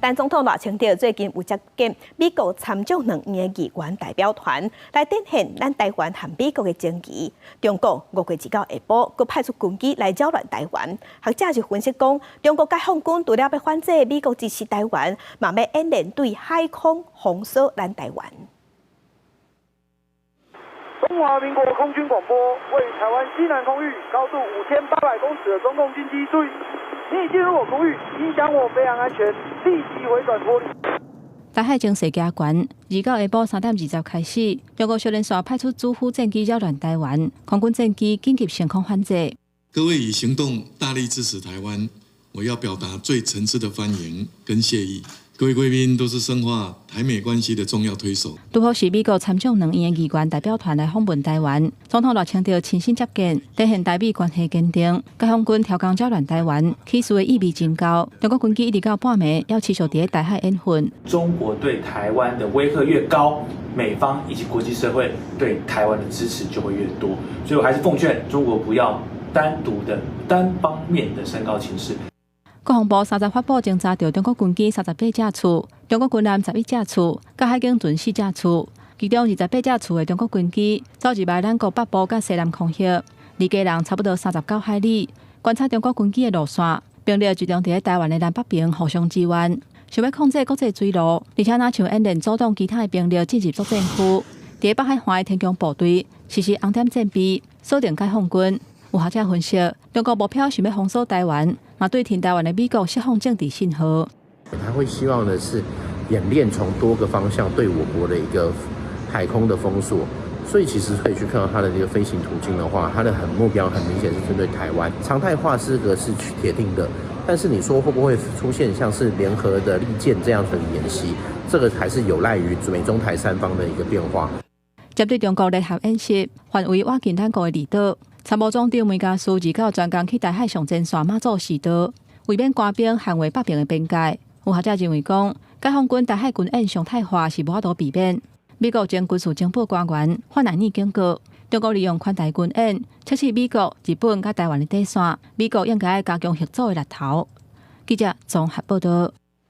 但总统赖清德最近有接见美国参众两院的议员代表团，来展现咱台湾和美国的情谊。中国5月19日下晡，佮派出军机来扰乱台湾。学者就分析讲，中国解放军除了要反制美国支持台湾，嘛要演练对海空封锁咱台湾。中华民国空军广播为台湾西南空域高度5800公尺的中共军机注意。你已进入我空域，影响我飞行安全，立即回转脱离。台海情势加悬，29下晡3点20开始，中国小连续派出主副战机扰乱台湾，空军战机紧急升空反制。各位以行动大力支持台湾，我要表达最诚挚的欢迎跟谢意。各位贵宾都是深化台美关系的重要推手。拄好是美国参众两院的议员代表团来访问台湾，总统赖清德亲身接见，展现台美关系坚定。解放军挑工扰乱台湾，起事的意味真高。中国军机一直到半暝，要持续在台海演训。中国对台湾的威吓越高，美方以及国际社会对台湾的支持就会越多。所以我还是奉劝中国不要单独的、单方面的升高情势。国防部30日发布侦查到中国军机38架次，中国军舰11架次，甲海警船4架次。其中28架次的中国军机走入来咱国北部甲西南空域，离家人差不多39海里。观察中国军机的路线，兵力集中在台湾的南北边互相支援，想要控制国际水路，而且若像演练阻挡其他的兵力进入作战区。在北海岸的天宫部队实施红点阵备，锁定解放军。有学者分析，中国目标想要封锁台湾，嘛对挺台湾的美国释放政治信号。他会希望的是演练从多个方向对我国的一个海空的封锁，所以其实可以去看到它的这个飞行途径的话，它的目标很明显是针对台湾。常态化是铁定的，但是你说会不会出现像是联合的利剑这样的演习，这个还是有赖于美中台三方的一个变化。针对中国联合演习，范围挖进咱国的离岛。参谋总长梅家苏29专工去台海上前线马祖试岛，为免官兵捍卫北平的边界。有学者认为讲，解放军台海军演常态化是无法度避免。美国前军事情报官员范乃尔警告，中国利用宽台军演测试美国、日本甲台湾的底线，美国应该加强合作的力头。记者综合报道。